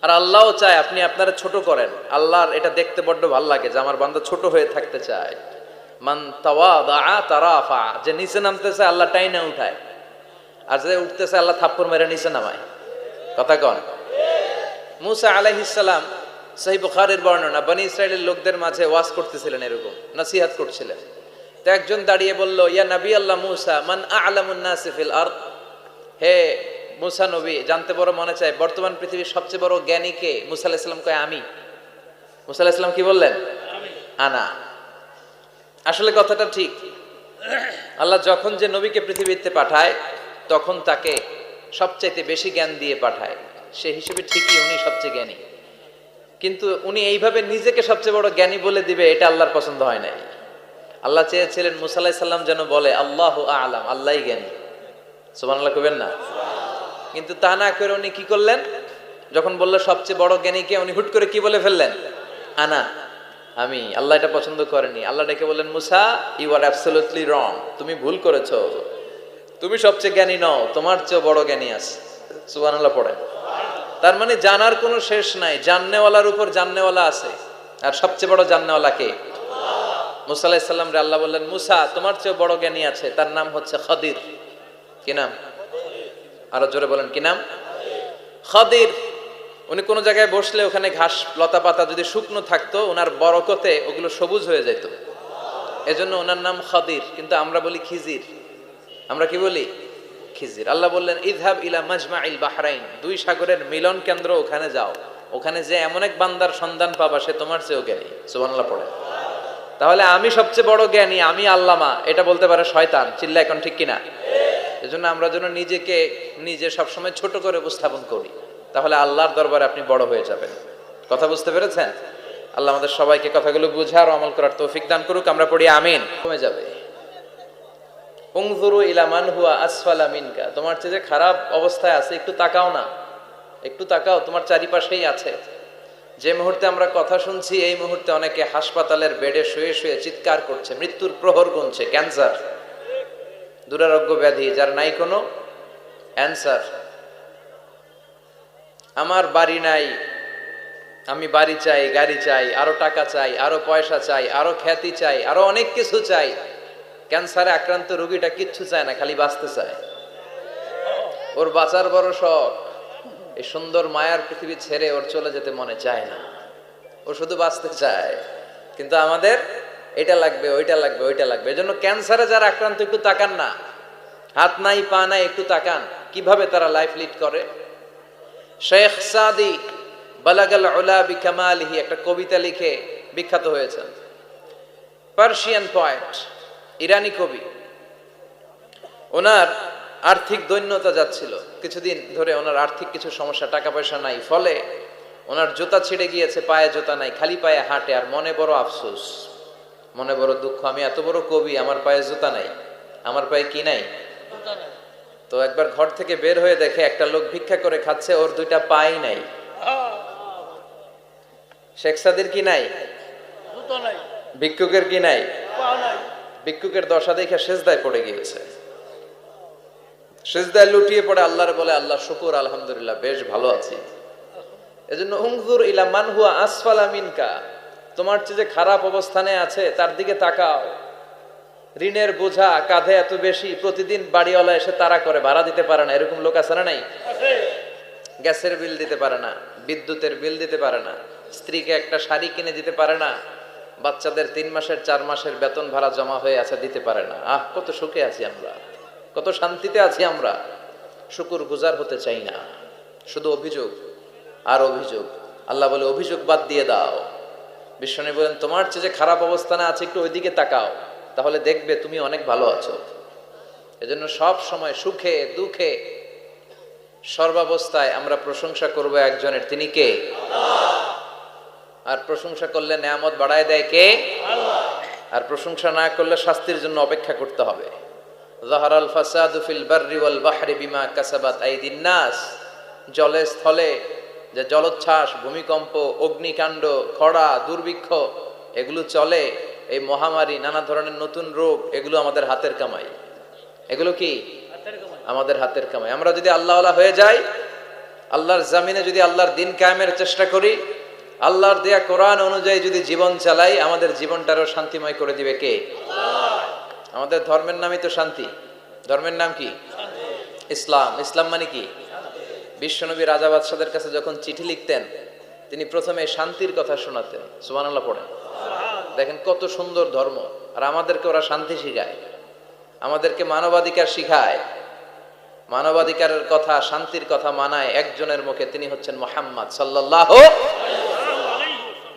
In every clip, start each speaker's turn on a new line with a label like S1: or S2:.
S1: আর আল্লাহও চায় আপনি আপনারা ছোট করেন। আল্লাহর এটা দেখতে বড্ড ভালো লাগে যে আমার বান্দা ছোট হয়ে থাকতে চায়। মান তাওয়াদা তারাফা, যে নিচে নামতেছে আল্লাহ টাইনা উঠায়, আর যে উঠতেছে আল্লাহ থাপ্পড় মেরে নিচে নামায়। কথা কন। মুসা আলাইহিস সালাম, সহিহ বুখারীর বর্ণনা, বনি ইসরাইলের লোকদের মাঝে ওয়াজ করতেছিলেন, এরকম নসিহত করছিলেন। তো একজন দাঁড়িয়ে বলল, ইয়া নবী আল্লাহ মুসা, মান আ'লামুন নাসি ফিল আরদ, হে মুসা নবী, জানতে বড় মনে চায় বর্তমান পৃথিবীর সবচেয়ে বড় জ্ঞানী কে? মুসা আলাইহিস সালাম কয় আমি। মুসা আলাইহিস সালাম কি বললেন? আনা। আসলে কথাটা ঠিক। আল্লাহ যখন যে নবীকে পৃথিবীতে পাঠায় তখন তাকে সবচাইতে বেশি জ্ঞান দিয়ে পাঠায়, সে হিসেবে ঠিকই উনি সবচেয়ে জ্ঞানী। কিন্তু উনি এইভাবে নিজেকে সবচেয়ে বড় জ্ঞানী বলে দিবে, এটা আল্লাহর পছন্দ হয় নাই। আল্লাহ চেয়েছিলেন মুসা আলাইহিস সালাম যেন বলে আল্লাহু আ'লাম, আল্লাহই জ্ঞানী। সুবহানাল্লাহ কইবেন না? কিন্তু তা না করে উনি কি করলেন? যখন বললো সবচেয়ে বড় জ্ঞানী কে, উনি হুট করে কি বলে ফেললেন? আনা, আমি। আল্লাহ এটা পছন্দ করেনি। আল্লাহ ডেকে বললেন, মুসা, ইউ আর অ্যাবসলিউটলি রং, তুমি ভুল করেছো, তুমি সবচেয়ে জ্ঞানী নও, তোমার চেয়ে বড় জ্ঞানী আছে। সুবহানাল্লাহ পড়েন। তার মানে জানার কোনো শেষ নাই, জাননেওয়ালার উপর জাননেওয়ালা আছে। আর সবচেয়ে বড় জাননেওয়ালা কে? মুসা আলাইহিস সালাম রে আল্লাহ বললেন, মুসা, তোমার চেয়ে বড় জ্ঞানী আছে, তার নাম হচ্ছে খাদির। কি নাম? আরো জোরে বলেন, কি নাম? খাদির। উনি কোন জায়গায় বসলে ওখানে ঘাস লতা পাতা যদি শুকনো থাকতো, ওনার বরকতে ওগুলো সবুজ হয়ে যেত, এজন্য ওনার নাম খাদির। কিন্তু আমরা বলি খিজির। আমরা কি বলি? খিজির। আল্লাহ বললেন, ইযহাব ইলা মাজমাইল বাহরাইন, দুই সাগরের মিলন কেন্দ্র, ওখানে যাও, ওখানে যে এমন এক বান্দার সন্ধান পাবা সে তোমার চেয়েও জ্ঞানী। সুবহানাল্লাহ পড়ে। তাহলে আমি সবচেয়ে বড় জ্ঞানী, আমি আল্লামা, এটা বলতে পারে শয়তান। চিল্লা এখন ঠিক কিনা? এজন্য আমরা যেন নিজেকে নিজে সবসময় ছোট করে উপস্থাপন করি, তাহলে আল্লাহর দরবারে আপনি বড় হয়ে যাবেন। কথা বুঝতে পেরেছেন? আল্লাহ আমাদের সবাইকে কথাগুলো বুঝার ও আমল করার তৌফিক দান করুক। আমরা পড়ি আমিন। কমে যাবে। উনজুরু ইলা মান হুয়া আসফালা মিনকা, তোমার চেয়ে যে খারাপ অবস্থায় আছে একটু তাকাও না, একটু তাকাও, তোমার চারিপাশেই আছে। যে মুহূর্তে আমরা কথা শুনছি এই মুহূর্তে অনেকে হাসপাতালের বেডে শুয়ে শুয়ে চিৎকার করছে, মৃত্যুর প্রহর গুনছে। ক্যান্সার, দুরারোগ্য ব্যাধি যার নাই কোনো অ্যান্সার। আমার বাড়ি নাই, আমি বাড়ি চাই, গাড়ি চাই, আরো টাকা চাই, আরো পয়সা চাই, আরো খ্যাতি চাই, আরো অনেক কিছু চাই। ক্যান্সারে আক্রান্ত রোগীটা কিচ্ছু চায় না, খালি বাঁচতে চায়। ওর বাঁচার বড় শখ, এই সুন্দর মায়ার পৃথিবী ছেড়ে ওর চলে যেতে মনে চায় না, ও শুধু বাঁচতে চায়। কিন্তু আমাদের এটা লাগবে, ওইটা লাগবে, ওইটা লাগবে। এজন্য ক্যান্সারে যারা আক্রান্ত একটু তাকান না, হাত নাই পা নাই, একটু তাকান কিভাবে তারা লাইফ লিড করে। শেখ সাদি বালাগাল উলা বিকামালিহি একটা কবিতা লিখে বিখ্যাত হয়েছেন। পার্সিয়ান পয়েট, ইরানি কবি। ওনার আর্থিক দৈন্যতা যাচ্ছিল কিছুদিন ধরে, ওনার আর্থিক কিছু সমস্যা, টাকা পয়সা নাই, ফলে ওনার জুতা ছিঁড়ে গিয়েছে, পায়ে জুতা নাই, খালি পায়ে হাঁটে। আর মনে বড় আফসোস, মনে বড় দুঃখ, আমি এত বড় কবি, আমার পায়ে জুতা নাই, আমার পায়ে কি নাই? তো একবার ঘর থেকে বের হয়ে দেখে একটা লোক ভিক্ষা করে খাচ্ছে, ওর দুইটা পাই নাই। শেখ সাদির কি নাই? ভিক্ষুকের কি নাই? ভিক্ষুকের দশা দেখে সেজদায় পড়ে গিয়েছে। সেজদায় লুটিয়ে পড়ে আল্লাহর বলে, আল্লাহ শুকুর, আলহামদুলিল্লাহ, বেশ ভালো আছি। এজন্য উনজুর ইলা মান হুয়া আসফালা মিনকা, তোমার চেয়ে যে খারাপ অবস্থানে আছে তার দিকে তাকাও। ঋণের বোঝা কাঁধে এত বেশি, প্রতিদিন বাড়িওয়ালা এসে তাড়া করে, ভাড়া দিতে পারে না, এরকম লোক আছে না নাই? গ্যাসের বিল দিতে পারে না, বিদ্যুতের বিল দিতে পারে না, স্ত্রীকে একটা শাড়ি কিনে দিতে পারে না, বাচ্চাদের 3 মাসের 4 মাসের বেতন ভাড়া জমা হয়ে আছে, দিতে পারে না। কত সুখে আছি আমরা, কত শান্তিতে আছি আমরা, শুকুর গুজার হতে চাই না, শুধু অভিযোগ আর অভিযোগ। আল্লাহ বলে অভিযোগ বাদ দিয়ে দাও। বিশ্বনবী বলেন, তোমার চেয়ে যে খারাপ অবস্থানে আছে একটু ওইদিকে তাকাও, তাহলে দেখবে তুমি অনেক ভালো আছো। এজন্য সব সময় সুখে দুঃখে সর্বাবস্থায় আমরা প্রশংসা করব একজনের, তিনি কে? আর প্রশংসা করলে নেয়ামত বাড়ায় দেয় কে? আর প্রশংসা না করলে শাস্তির জন্য অপেক্ষা করতে হবে। যাহারাল ফাসাদু ফিল বাররি ওয়াল বাহরি বিমা কাসাবাত আইদিন নাস, জলে স্থলে যে জলোচ্ছ্বাস, ভূমিকম্প, অগ্নিকাণ্ড, খরা, দুর্ভিক্ষ এগুলো চলে, এই মহামারী, নানা ধরনের নতুন রোগ, এগুলো আমাদের হাতের কামাই। এগুলো কি? আমাদের হাতের কামাই। আমরা যদি আল্লাহওয়ালা হয়ে যাই, আল্লাহর জামিনে যদি আল্লাহর দিন কায়েমের চেষ্টা করি, আল্লাহর দেয়া কোরআন অনুযায়ী যদি জীবন চালাই, আমাদের জীবনটারও শান্তিময় করে দিবে কে? আমাদের ধর্মের নামই তো শান্তি। ধর্মের নাম কি? ইসলাম। ইসলাম মানে কি? বিশ্বনবী রাজা বাদশাদের কাছে যখন চিঠি লিখতেন, তিনি প্রথমে শান্তির কথা শোনাতেন। সুবহানাল্লাহ পড়েন। দেখেন কত সুন্দর ধর্ম। আর আমাদেরকে ওরা শান্তি শিখায়, আমাদেরকে মানবাধিকার শিখায়। মানবাধিকারের কথা, শান্তির কথা মানায় একজনের মুখে, তিনি হচ্ছেন মুহাম্মদ সাল্লাল্লাহু।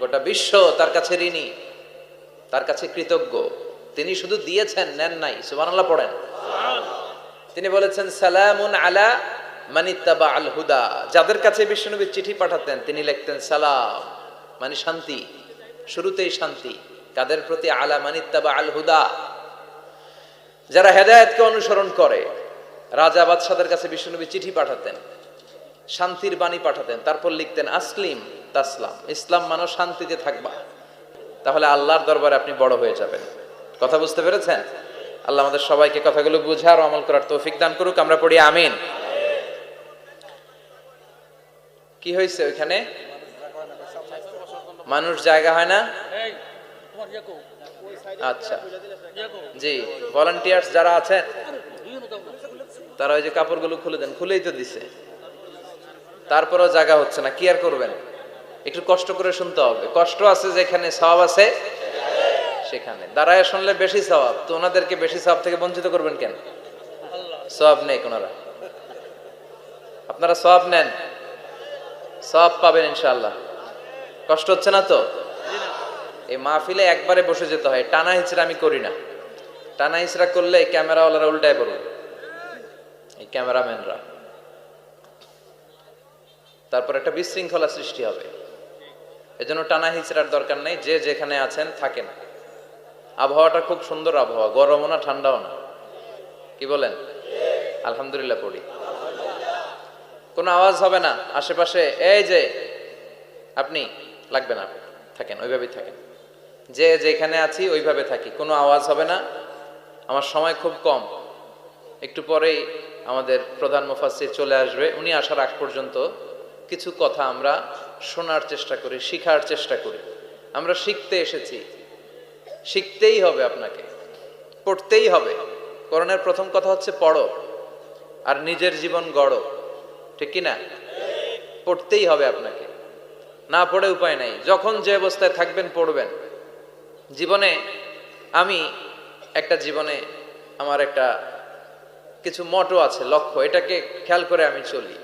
S1: গোটা বিশ্ব তার কাছে ঋণী, তার কাছে কৃতজ্ঞ। তিনি শুধু দিয়েছেন, নেন নাই। সুবহানাল্লাহ পড়েন। তিনি বলেছেন সালামুন আলা মানিত্তাবা আল হুদা। যাদের কাছে বিশ্বনবী চিঠি পাঠাতেন তিনি লিখতেন সালাম, মানে শান্তি। শুরুতেই শান্তি কাদের প্রতি? আলা মানিত্তাবা আল হুদা, যারা হেদায়েতকে অনুসরণ করে। রাজা বাদশাদের কাছে বিশ্বনবী চিঠি পাঠাতেন, শান্তির বাণী পাঠাতেন, তারপর লিখতেন আসলিম তাসলাম, ইসলাম মানো শান্তিতে থাকবা, তাহলে আল্লাহর দরবারে আপনি বড় হয়ে যাবেন। কথা বুঝতে পেরেছেন? আল্লাহ আমাদের সবাইকে কথাগুলো বুঝার ও আমল করার তৌফিক দান করুক। আমরা পড়ি আমিন। কি হয়েছে ওইখানে? মানুষ জায়গা হয় না? আচ্ছা জি, ভলান্টিয়ার্স যারা আছেন তারা ওই যে কাপড়গুলো খুলে দেন। খুলেই তো দিছে, তারপরেও জায়গা হচ্ছে না। কি আর করবেন? একটু কষ্ট করে শুনতে হবে। কষ্ট আছে যেখানে, সওয়াব আছে সেখানে। দাঁড়ায় শুনলে বেশি সওয়াব, তো ওনাদেরকে বেশি সওয়াব থেকে বঞ্চিত করবেন কেন? সওয়াব নেই কোনারা, আপনারা সওয়াব নেন, সওয়াব পাবেন ইনশাআল্লাহ। কষ্ট হচ্ছে না তো? এই মাহফিলে একবারে বসে যেতে হয়। টানা হিচড়া আমি করি না। টানা হিচড়া করলে ক্যামেরাওয়ালারা উল্টায় পড়বে, এই ক্যামেরাম্যানরা। তারপর একটা বিশৃঙ্খলা সৃষ্টি হবে। এজন্য টানা হিচড়ার দরকার নেই। যে যেখানে আছেন থাকেন। আবহাওয়াটা খুব সুন্দর আবহাওয়া, গরমও না ঠান্ডাও না। কি বলেন? আলহামদুলিল্লাহ পড়ি। কোনো আওয়াজ হবে না আশেপাশে। এই যে আপনি লাগবে না, থাকেন ওইভাবেই থাকেন। যে যেখানে আছি ওইভাবে থাকি, কোনো আওয়াজ হবে না। আমার সময় খুব কম, একটু পরেই আমাদের প্রধান মুফাসসির চলে আসবে। উনি আসার আগ পর্যন্ত কিছু কথা আমরা শোনার চেষ্টা করি, শিখার চেষ্টা করি। আমরা শিখতে এসেছি, শিখতেই হবে, আপনাকে পড়তেই হবে। কোরআনের প্রথম কথা হচ্ছে পড়ো আর নিজের জীবন গড়ো, ঠিক কি না? পড়তেই হবে আপনাকে, না পড়ে উপায় নাই। যখন যে অবস্থায় থাকবেন পড়বেন। জীবনে আমি জীবনে আমার একটা কিছু মটো আছে, লক্ষ্য, এটাকে খেয়াল করে আমি চলি।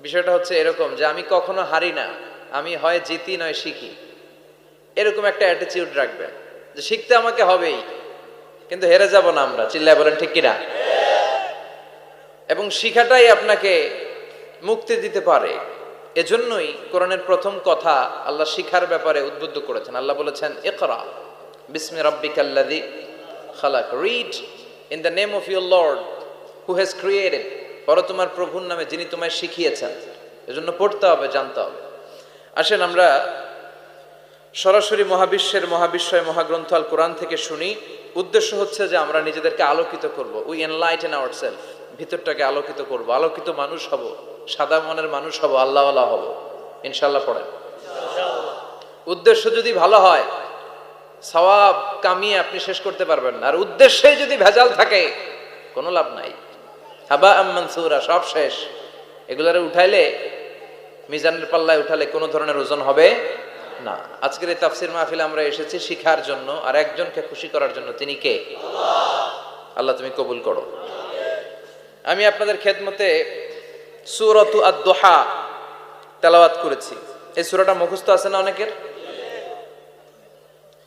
S1: বিষয়টা হচ্ছে এরকম যে আমি কখনো হারি না, আমি হয় জিতি নয় শিখি। এরকম একটা অ্যাটিটিউড রাখবেন যে শিখতে আমাকে হবেই, কিন্তু হেরে যাব না আমরা। চিল্লায় বলেন ঠিক কিনা? এবং শিখাটাই আপনাকে মুক্তি দিতে পারে। এজন্যই কোরআনের প্রথম কথা আল্লাহ শিখার ব্যাপারে উদ্বুদ্ধ করেছেন। আল্লাহ বলেছেন ইকরা বিসমি রাব্বিকাল্লাযী খালাক, read in the name of your lord who has created, পড়ো তোমার প্রভুর নামে যিনি তোমায় শিখিয়েছেন। এজন্য পড়তে হবে, জানতে হবে। আসেন আমরা সরাসরি মহাবিশ্বের মহাবিশ্বয় মহাগ্রন্থ আল কোরআন থেকে শুনি। উদ্দেশ্য হচ্ছে যে আমরা নিজেদেরকে আলোকিত করব। উই এনলাইটেন আওয়ারসেলফ, ভিতরটাকে আলোকিত করব, আলোকিত মানুষ হব, সাদা মনের মানুষ হব, আল্লাহওয়ালা হব ইনশাআল্লাহ। পড়েন। উদ্দেশ্য যদি ভালো হয়, সওয়াব কামিয়ে আপনি শেষ করতে পারবেন না। আর উদ্দেশ্যে যদি ভেজাল থাকে কোনো লাভ নাই। হাবা মানসুরা, সব শেষ। এগুলারে উঠাইলে, মিজানের পাল্লায় উঠালে কোনো ধরনের ওজন হবে না। আজকের এই তাফসির মাহফিলে আমরা এসেছি শিখার জন্য আর একজনকে খুশি করার জন্য। তিনি কে? আল্লাহ তুমি কবুল করো। আমি আপনাদের খেদমতে সূরাতু আদ-দুহা তেলাওয়াত করেছি। এই সূরাটা মুখস্থ আছে না অনেকের?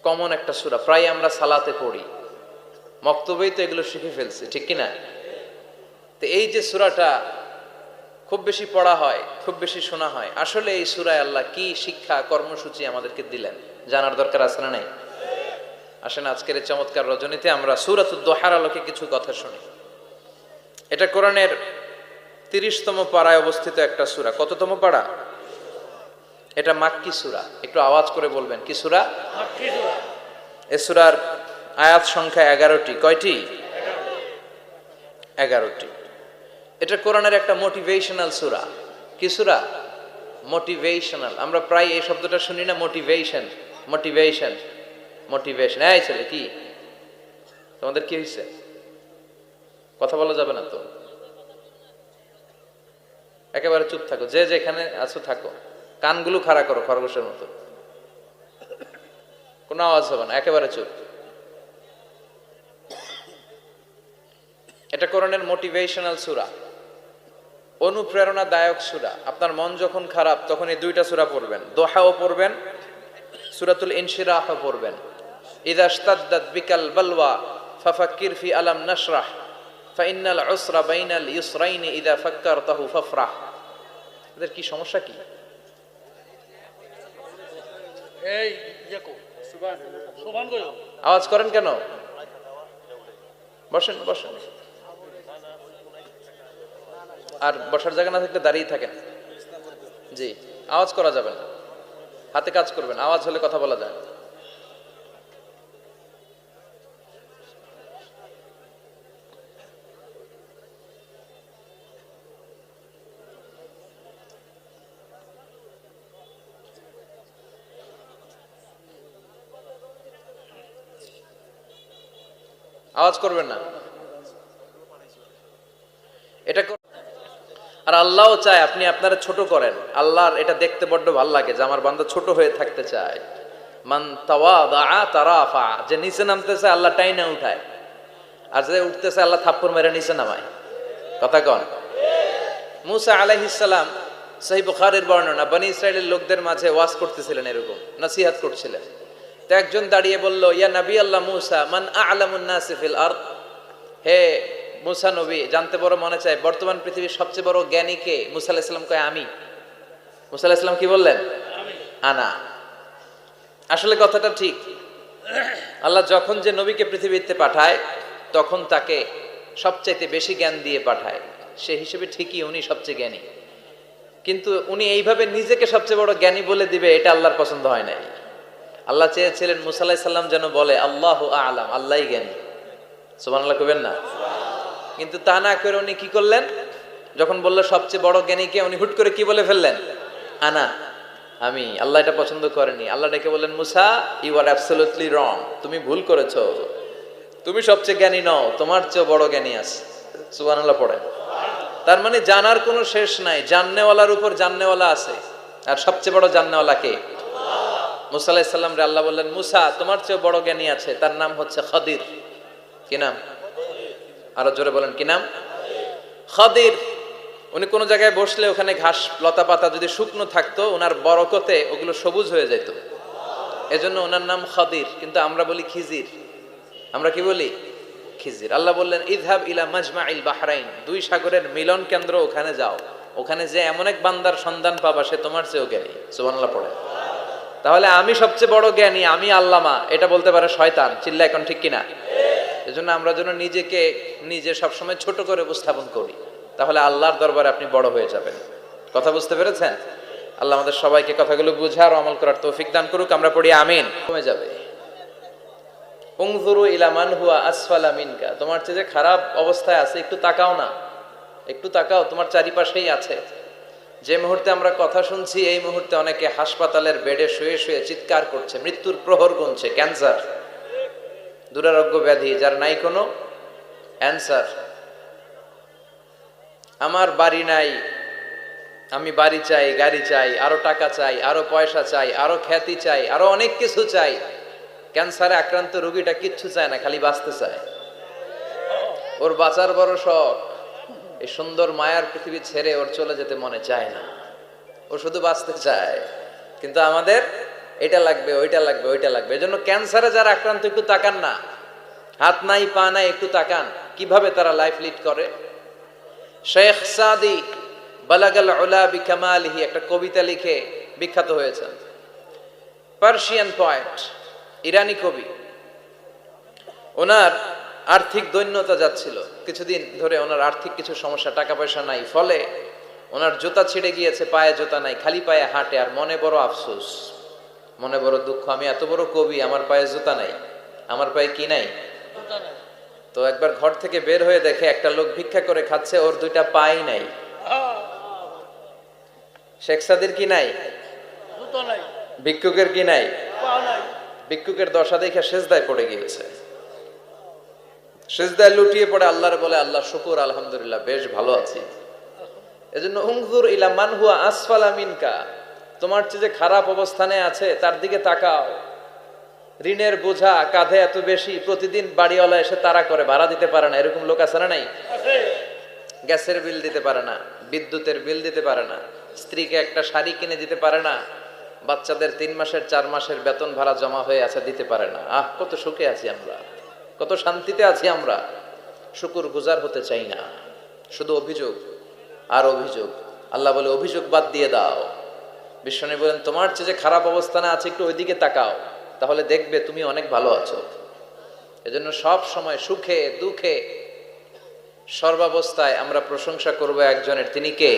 S1: কমন একটা সূরা, প্রায় আমরা সালাতে পড়ি, মক্তবেই তো এগুলো শিখে ফেলছি, ঠিক কি না? তো এই যে সূরাটা খুব বেশি পড়া হয়, খুব বেশি শোনা হয়, আসলে এই সূরায় আল্লাহ কি শিক্ষা কর্মসূচি আমাদেরকে দিলেন জানার দরকার আছে না নাই? আসেন আজকের এই চমৎকার রজনীতে আমরা সূরাতুদ দুহার আলোকে কিছু কথা শুনি। এটা কোরআনের 30তম পারায় অবস্থিত একটা সূরা। কততম পারা? এটা মাক্কি সূরা। একটু আওয়াজ করে বলবেন, কি সূরা? মাক্কি সূরা। এই সূরার আয়াত সংখ্যা 11টি। কয়টি? 11টি। এটা কোরআনের একটা মোটিভেশনাল সূরা। কি সূরা? মোটিভেশনাল। আমরা প্রায় এই শব্দটা শুনি না, মোটিভেশন মোটিভেশন মোটিভেশন। এই ছেলে, কি তোমাদের কি হয়েছে? কথা বলা যাবে না তো, একেবারে চুপ থাকো, যে যেখানে আছো থাকো, কানগুলো খাড়া করো খরগোশের মতো, কোনো আওয়াজ হবে না, একেবারে চুপ। এটা কোরআনের মোটিভেশনাল সূরা, অনুপ্রেরণাদায়ক সূরা। আপনার মন যখন খারাপ তখন এই দুইটা সূরা পড়বেন, দোহাও পড়বেন, সূরাতুল ইনশিরাহও পড়বেন। ইযা ইশতাদ্দাত বিকাল বালওয়া ফাফাক্কির ফি আলাম নাশরাহ ফাইন্নাল উসরা বাইনাল ইউসরাইনি ইযা ফাক্কারতাহু ফাফরাহ। এদের কি সমস্যা কি?
S2: এই ইয়াকো সুবহান গো,
S1: আওয়াজ করেন কেন? বসেন বসেন, আর বসার জায়গা না থাকলে দাঁড়িয়ে থাকেন। জি, আওয়াজ করা যাবে না, হাতে কাজ করবেন, আওয়াজ হলে কথা বলা যায় না। আওয়াজ করবেন না, এটা আর আল্লাহও চায় আপনি আপনারা ছোট করেন। আল্লাহর এটা দেখতে বড্ড ভালো লাগে যে আমার বান্দা ছোট হয়ে থাকতে চায়। মান তাওয়াদা তারাফা, যে নিচে নামতেছে আল্লাহ টাইনা উঠায়, আর যে উঠতেছে আল্লাহ থাপ্পড় মেরে নিচে নামায়। কথা কন। মুসা আলাইহিস সালাম, সহিহ বুখারীর বর্ণনা, বনি ইসরাইলের লোকদের মাঝে ওয়াজ করতেছিলেন, এরকম নসিহত করছিলেন। তো একজন দাঁড়িয়ে বলল, ইয়া নবী আল্লাহ মুসা, মান আ'লামুন নাসি ফিল আরদ, হে মুসা নবী, জানতে বড় মনে চায় বর্তমান পৃথিবীর সবচেয়ে বড় জ্ঞানী কে? মুসা আলাইহিস সালাম কয় আমি। মুসা আলাইহিস সালাম কি বললেন? আনা। আসলে কথাটা ঠিক। আল্লাহ যখন যে নবীকে পৃথিবীতে পাঠায় তখন তাকে সবচাইতে বেশি জ্ঞান দিয়ে পাঠায়, সে হিসেবে ঠিকই উনি সবচেয়ে জ্ঞানী, কিন্তু উনি এইভাবে নিজেকে সবচেয়ে বড় জ্ঞানী বলে দিবে, এটা আল্লাহর পছন্দ হয় নাই। আল্লাহ চেয়েছিলেন মুসা আলাইহিস সালাম যেন বলে আল্লাহু আ'লাম, আল্লাহই জ্ঞানী। সুবহানাল্লাহ কইবেন না? কিন্তু তা না করে উনি কি করলেন? যখন বললো সবচেয়ে বড় জ্ঞানীকে, উনি হুট করে কি বলে ফেললেন? আনা, আমি। আল্লাহ এটা পছন্দ করেনি। আল্লাহ ডেকে বললেন, মুসা, ইউ আর অ্যাবসলিউটলি রং, তুমি ভুল করেছো, তুমি সবচেয়ে জ্ঞানী নও, তোমার চেয়ে বড় জ্ঞানী আছে। সুবহানাল্লাহ পড়েন। তার মানে জানার কোনো শেষ নাই, জাননেওয়ালার উপর জাননেওয়ালা আছে, আর সবচেয়ে বড় জাননেওয়ালা কে? মুসা আলাইহিস সালাম রে আল্লাহ বললেন, মুসা, তোমার চেয়ে বড় জ্ঞানী আছে, তার নাম হচ্ছে খাদির। কি নাম? আরো জোরে বলেন, কি নাম? খাদির। উনি কোন জায়গায় বসলে ওখানে ঘাস লতা পাতা যদি শুকনো থাকতো, ওনার বরকতে ওগুলো সবুজ হয়ে যেত, এজন্য ওনার নাম খাদির। কিন্তু আমরা বলি খিজির। আমরা কি বলি? খিজির। আল্লাহ বললেন, ইযহাব ইলা মাজমাইল বাহরাইন, দুই সাগরের মিলন কেন্দ্র, ওখানে যাও, ওখানে যে এমন এক বান্দার সন্ধান পাবা সে তোমার চেয়েও জ্ঞানী। সুবহানাল্লাহ পড়ে। তাহলে আমি সবচেয়ে বড় জ্ঞানী, আমি আল্লামা, এটা বলতে পারে শয়তান। চিল্লা এখন ঠিক কিনা? এজন্য আমরা যেন নিজেকে নিজে সবসময় ছোট করে উপস্থাপন করি, তাহলে আল্লাহর দরবারে আপনি বড় হয়ে যাবেন। কথা বুঝতে পেরেছেন? আল্লাহ আমাদের সবাইকে কথাগুলো বুঝার ও আমল করার তৌফিক দান করুক। আমরা পড়ি আমিন। কমে যাবে। উনজুরু ইলা মান হুয়া আসফালা মিনকা, তোমার চেয়ে যে খারাপ অবস্থায় আছে একটু তাকাও না, একটু তাকাও, তোমার চারিপাশেই আছে। যে মুহূর্তে আমরা কথা শুনছি এই মুহূর্তে অনেকে হাসপাতালের বেডে শুয়ে শুয়ে চিৎকার করছে, মৃত্যুর প্রহর গুনছে। ক্যান্সার, দুরারোগ্য ব্যাধি যার নাই কোনো অ্যান্সার। আমার বাড়ি নাই, আমি বাড়ি চাই, গাড়ি চাই, আরো টাকা চাই, আরো পয়সা চাই, আরো খ্যাতি চাই, আরো অনেক কিছু চাই। ক্যান্সারে আক্রান্ত রোগীটা কিচ্ছু চায় না, খালি বাঁচতে চায়। ওর বাঁচার বড় শখ, এই সুন্দর মায়ার পৃথিবী ছেড়ে ওর চলে যেতে মনে চায় না, ও শুধু বাঁচতে চায়। কিন্তু আমাদের এটা লাগবে, ওইটা লাগবে, ওইটা লাগবে। এজন্য ক্যান্সারে যারা আক্রান্ত একটু তাকান না, হাত নাই পা নাই, একটু তাকান কিভাবে তারা লাইফ লিড করে। শেখ সাদি বালাগাল উলা বিকামালিহি একটা কবিতা লিখে বিখ্যাত হয়েছেন। পার্সিয়ান পয়েট, ইরানি কবি। ওনার আর্থিক দৈন্যতা যাচ্ছিল, কিছুদিন ধরে ওনার আর্থিক কিছু সমস্যা, টাকা পয়সা নাই, ফলে ওনার জুতা ছিঁড়ে গিয়েছে, পায়ে জুতা নাই, খালি পায়ে হাঁটে, আর মনে বড় আফসোস, মনে বড় দুঃখ, আমি এত বড় কবি, আমার পায়ে জুতা নাই, আমার পায়ে কি নাই। তো একবার ঘর থেকে বের হয়ে দেখে একটা লোক ভিক্ষা করে খাচ্ছে, ওর দুইটা পাই নাই। শেখ সাদির কি নাই?
S2: জুতো নাই,
S1: ভিক্ষুকের কি নাই?
S2: পা নাই।
S1: ভিক্ষুকের দশা দেখে সেজদায় পড়ে গিয়েছে, সেজদায় লুটিয়ে পড়ে আল্লাহর বলে, আল্লাহ শুকুর, আলহামদুলিল্লাহ বেশ ভালো আছি। এজন্য উনজুর ইলা মান হুয়া আসফালা মিনকা, তোমার চেয়ে যে খারাপ অবস্থানে আছে তার দিকে তাকাও। ঋণের বোঝা কাঁধে এত বেশি, প্রতিদিন বাড়িওয়ালা এসে তাড়া করে, ভাড়া দিতে পারে না, এরকম লোক আছে না নাই?
S2: আছে।
S1: গ্যাসের বিল দিতে পারে না, বিদ্যুতের বিল দিতে পারে না, স্ত্রীকে একটা শাড়ি কিনে দিতে পারে না, বাচ্চাদের 3 মাসের 4 মাসের বেতন ভাড়া জমা হয়ে আছে, দিতে পারে না। কত সুখে আছি আমরা, কত শান্তিতে আছি আমরা, শুকুর গুজার হতে চাই না, শুধু অভিযোগ আর অভিযোগ। আল্লাহ বলে অভিযোগ বাদ দিয়ে দাও। বিশ্বনবী বলেন তোমার চেয়ে যে খারাপ অবস্থানে আছে একটু ওইদিকে তাকাও, তাহলে দেখবে তুমি অনেক ভালো আছো। এজন্য সব সময় সুখে দুঃখে সর্বাবস্থায় আমরা প্রশংসা করব একজনের, তিনি কে?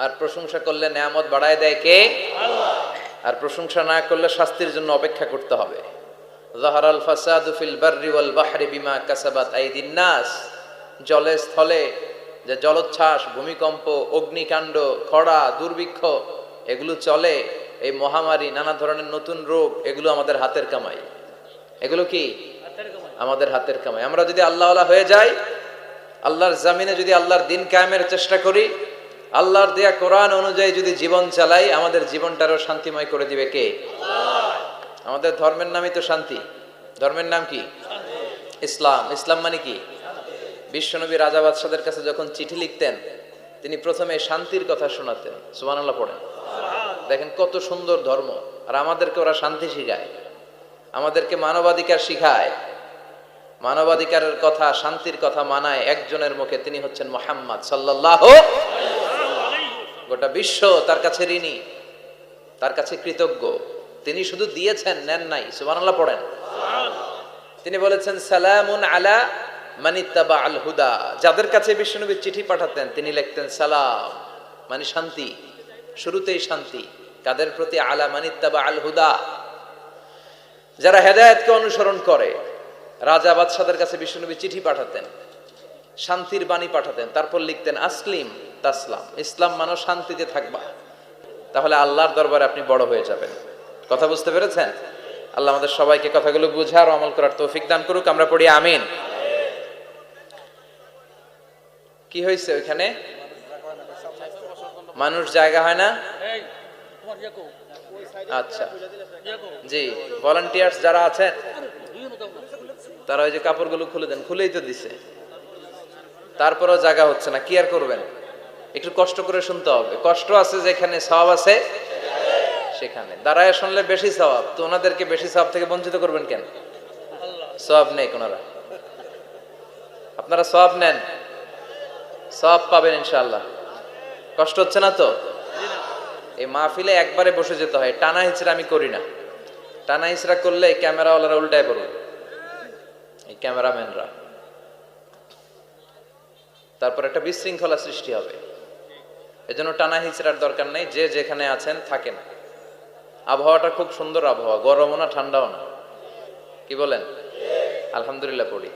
S1: আর প্রশংসা করলে নেয়ামত বাড়ায় দেয় কে? আর প্রশংসা না করলে শাস্তির জন্য অপেক্ষা করতে হবে। যাহারাল ফাসাদু ফিল বাররি ওয়াল বাহরি বিমা কাসাবাত আইদিন নাস, জলে স্থলে যে জলোচ্ছ্বাস, ভূমিকম্প, অগ্নিকাণ্ড, খরা, দুর্ভিক্ষ এগুলো চলে, এই মহামারী, নানা ধরনের নতুন রোগ, এগুলো আমাদের হাতের কামাই। এগুলো কি? আমাদের হাতের কামাই। আমরা যদি আল্লাহওয়ালা হয়ে যাই, আল্লাহর জামিনে যদি আল্লাহর দিন কায়েমের চেষ্টা করি, আল্লাহর দেয়া কোরআন অনুযায়ী যদি জীবন চালাই, আমাদের জীবনটারও শান্তিময় করে দিবে কে? আমাদের ধর্মের নামই তো শান্তি। ধর্মের নাম কি? ইসলাম। ইসলাম মানে কি? বিশ্বনবী রাজা বাদশাদের কাছে যখন চিঠি লিখতেন, তিনি প্রথমে শান্তির কথা শোনাতেন। সুবহানাল্লাহ পড়েন। দেখেন কত সুন্দর ধর্ম। আর আমাদেরকে ওরা শান্তি শিখায়, আমাদেরকে মানবাধিকার শিখায়, মানবাধিকারের কথা, শান্তির কথা মানায় একজনের মুখে, তিনি হচ্ছেন মুহাম্মদ সাল্লাল্লাহু। গোটা বিশ্ব তার কাছে ঋণী, তার কাছে কৃতজ্ঞ। তিনি শুধু দিয়েছেন, নেন নাই। সুবহানাল্লাহ পড়েন। তিনি বলেছেন সালামুন আলা মানিত্তাবা আল হুদা। যাদের কাছে বিশ্বনবী চিঠি পাঠাতেন তিনি লিখতেন সালাম, মানে শান্তি, শুরুতেই শান্তি। কাদের প্রতি? আলা মানিত্তাবা আল হুদা, যারা হেদায়েতকে অনুসরণ করে। রাজা বাদশাদের কাছে বিশ্বনবী চিঠি পাঠাতেন, শান্তির বাণী পাঠাতেন, তারপর লিখতেন আসলিম তাসলাম, ইসলাম মানো শান্তিতে থাকবা, তাহলে আল্লাহর দরবারে আপনি বড় হয়ে যাবেন। কথা বুঝতে পেরেছেন? আল্লাহ আমাদের সবাইকে কথাগুলো বুঝার ও আমল করার তৌফিক দান করুক। আমরা পড়ি আমিন। কি হয়েছে ওইখানে? মানুষ জায়গা হয় না?
S2: এই তোমার ইয়াকো
S1: আচ্ছা
S2: ইয়াকো
S1: জি, ভলান্টিয়ার্স যারা আছেন
S2: দুইও দাও না।
S1: তারা ওই যে কাপড়গুলো খুলে দেন, খুলেই তো দিছে, তারপরেও জায়গা হচ্ছে না, কি আর করবেন? একটু কষ্ট করে শুনতে হবে। কষ্ট আছে যেখানে, সওয়াব আছে সেখানে। দাঁড়ায় শুনলে বেশি সওয়াব, তো ওনাদেরকে বেশি সওয়াব থেকে বঞ্চিত করবেন কেন?
S2: আল্লাহ
S1: সওয়াব নেই কোনারা, আপনারা সওয়াব নেন, সওয়াব পাবেন ইনশাআল্লাহ। কষ্ট হচ্ছে না তো? এই মাহফিলে একবারে বসে যেতে হয়, টানা হিচড়া আমি করি না। টানা হিচড়া করলে ক্যামেরাওয়ালারা উল্টায় পড়বে, এই ক্যামেরাম্যানরা, তারপর একটা বিশৃঙ্খলা সৃষ্টি হবে। এজন্য টানা হিচড়ার দরকার নেই, যে যেখানে আছেন থাকেন। আবহাওয়াটা খুব সুন্দর আবহাওয়া, গরমও না ঠান্ডাও না। কি বলেন? আলহামদুলিল্লাহ পড়ি।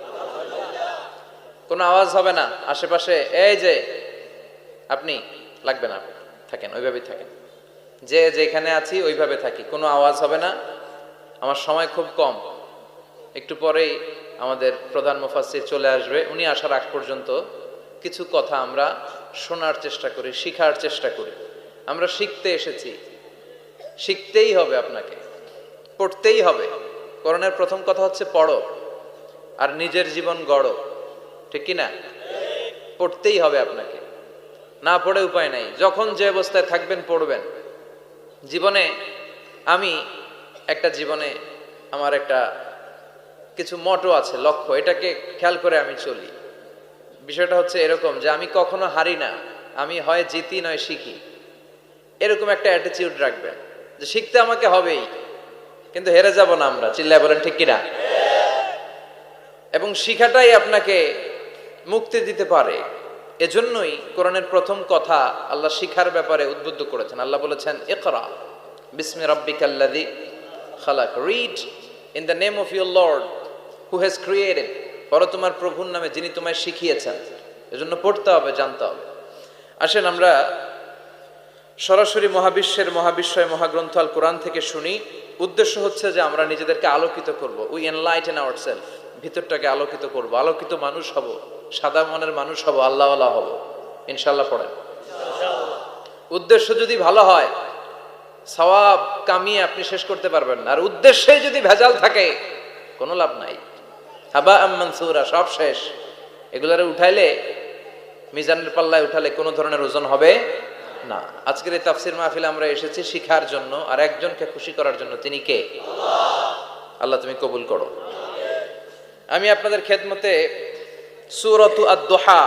S1: কোনো আওয়াজ হবে না আশেপাশে, এই যে আপনি লাগবে না, থাকেন ওইভাবেই থাকেন, যে যেখানে আছি ওইভাবে থাকি, কোনো আওয়াজ হবে না। আমার সময় খুব কম, একটু পরেই আমাদের প্রধান মুফাসসির চলে আসবে। উনি আসার আগ পর্যন্ত কিছু কথা আমরা শোনার চেষ্টা করি, শিখার চেষ্টা করি। আমরা শিখতে এসেছি, শিখতেই হবে, আপনাকে পড়তেই হবে। কোরআনের প্রথম কথা হচ্ছে পড়ো আর নিজের জীবন গড়ো, ঠিক কি না? পড়তেই হবে আপনাকে, না পড়ে উপায় নাই। যখন যে অবস্থায় থাকবেন পড়বেন। জীবনে আমি জীবনে আমার একটা কিছু মটো আছে, লক্ষ্য, এটাকে খেয়াল করে আমি চলি। বিষয়টা হচ্ছে এরকম যে আমি কখনো হারি না, আমি হয় জিতি নয় শিখি, এরকম একটা অ্যাটিটিউড রাখবেন যে শিখতে আমাকে হবেই, কিন্তু হেরে যাব না আমরা। চিল্লায় বলেন ঠিক কিনা? এবং শিখাটাই আপনাকে মুক্তি দিতে পারে। এজন্যই কোরআনের প্রথম কথা আল্লাহ শিখার ব্যাপারে উদ্বুদ্ধ করেছেন। আল্লাহ বলেছেন ইকরা বিসমি রাব্বিকাল্লাযী খালাক, read in the name of your lord who has created, পড়ো তোমার প্রভুর নামে যিনি তোমায় শিখিয়েছেন। এজন্য পড়তে হবে, জানতে হবে। আসেন আমরা সরাসরি মহাবিশ্বের মহাবিশ্বয় মহাগ্রন্থ আল কোরআন থেকে শুনি। উদ্দেশ্য হচ্ছে যে আমরা নিজেদেরকে আলোকিত করব, উই এনলাইটেন আওয়ারসেলফ, ভিতরটাকে আলোকিত করব, আলোকিত মানুষ হব, সাদা মনের মানুষ হব, আল্লাহওয়ালা হব ইনশাল্লাহ। পড়েন। উদ্দেশ্য যদি ভালো হয় সওয়াব কামিয়ে আপনি শেষ করতে পারবেন না, আর উদ্দেশ্যে যদি ভেজাল থাকে কোনো লাভ নাই। হাবা মানসুরা, সব শেষ। এগুলারে উঠাইলে, মিজানের পাল্লায় উঠালে কোনো ধরনের ওজন হবে না। আজকের এই তাফসির মাহফিলে আমরা এসেছি শিখার জন্য আর একজনকে খুশি করার জন্য। তিনি কে? আল্লাহ তুমি কবুল করো। আমি আপনাদের খেদমতে সূরাতু আদ-দুহা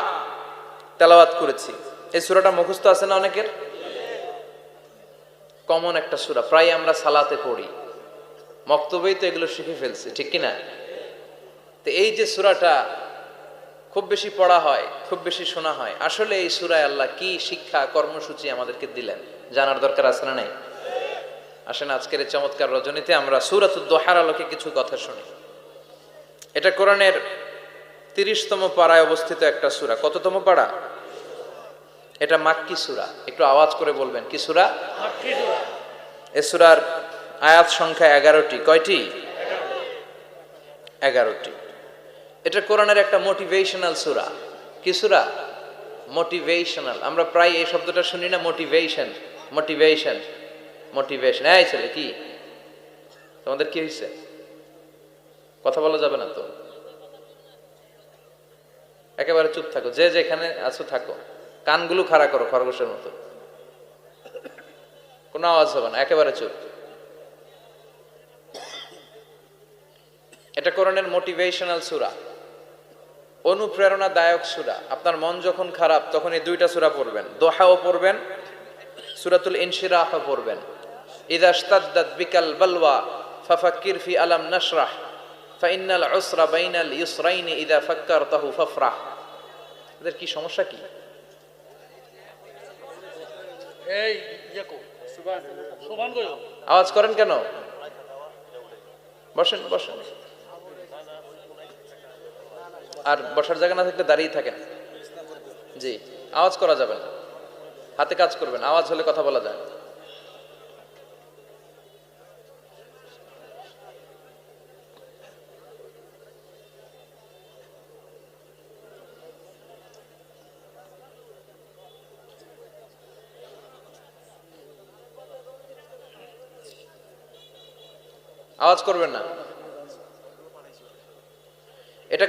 S1: তেলাওয়াত করেছি। এই সূরাটা মুখস্থ আছে না অনেকের? কমন একটা সূরা, প্রায় আমরা সালাতে পড়ি, মক্তবেই তো এগুলো শিখে ফেলছি, ঠিক কি না? তো এই যে সূরাটা খুব বেশি পড়া হয়, খুব বেশি শোনা হয়, আসলে এই সূরায় আল্লাহ কি শিক্ষা কর্মসূচি আমাদেরকে দিলেন জানার দরকার আছে না নাই? আসেন আজকের এই চমৎকার রজনীতে আমরা সূরাতুদ দুহার আলোকে কিছু কথা শুনি। এটা কোরআনের 30তম পারায় অবস্থিত একটা সূরা। কততম পারা? এটা মাক্কি সূরা। একটু আওয়াজ করে বলবেন, কি সূরা?
S2: মাক্কি সূরা।
S1: এই সূরার আয়াত সংখ্যা 11টি। কয়টি? 11টি। এটা কোরআনের একটা মোটিভেশনাল সূরা। কি সূরা? মোটিভেশনাল। আমরা প্রায় এই শব্দটা শুনি না, মোটিভেশন, মোটিভেশন, মোটিভেশন। এই ছেলে কি তোমাদের কি হয়েছে? কথা বলা যাবে না তো, একেবারে চুপ থাকো, যে যেখানে আছো থাকো, কানগুলো খাড়া করো খরগোশের মতো, কোনো আওয়াজ হবে না, একেবারে চুপ। এটা কোরআনের মোটিভেশনাল সূরা, অনুপ্রেরণাদায়ক সূরা। আপনার মন যখন খারাপ তখন এই দুইটা সূরা পড়বেন, দোহাও পড়বেন, সূরাতুল ইনশিরাহও পড়বেন। ইযা ইশতাদ্দাত বিকাল বালওয়া ফাফাক্কির ফি আলাম নাশরাহ ফাইন্নাল উসরা বাইনাল ইউসরাইনি ইযা ফাক্কারতাহু ফাফরাহ। এদের কি সমস্যা কি?
S2: এই ইয়াকো সুবহান সুবহান কইও।
S1: আওয়াজ করেন কেন? বসেন বসেন, আর বসার জায়গা না থাকলে দাঁড়িয়ে থাকেন। জি, আওয়াজ করা যাবে না, হাতে কাজ করবেন, আওয়াজ হলে কথা বলা যায় না। আওয়াজ করবেন না। এটা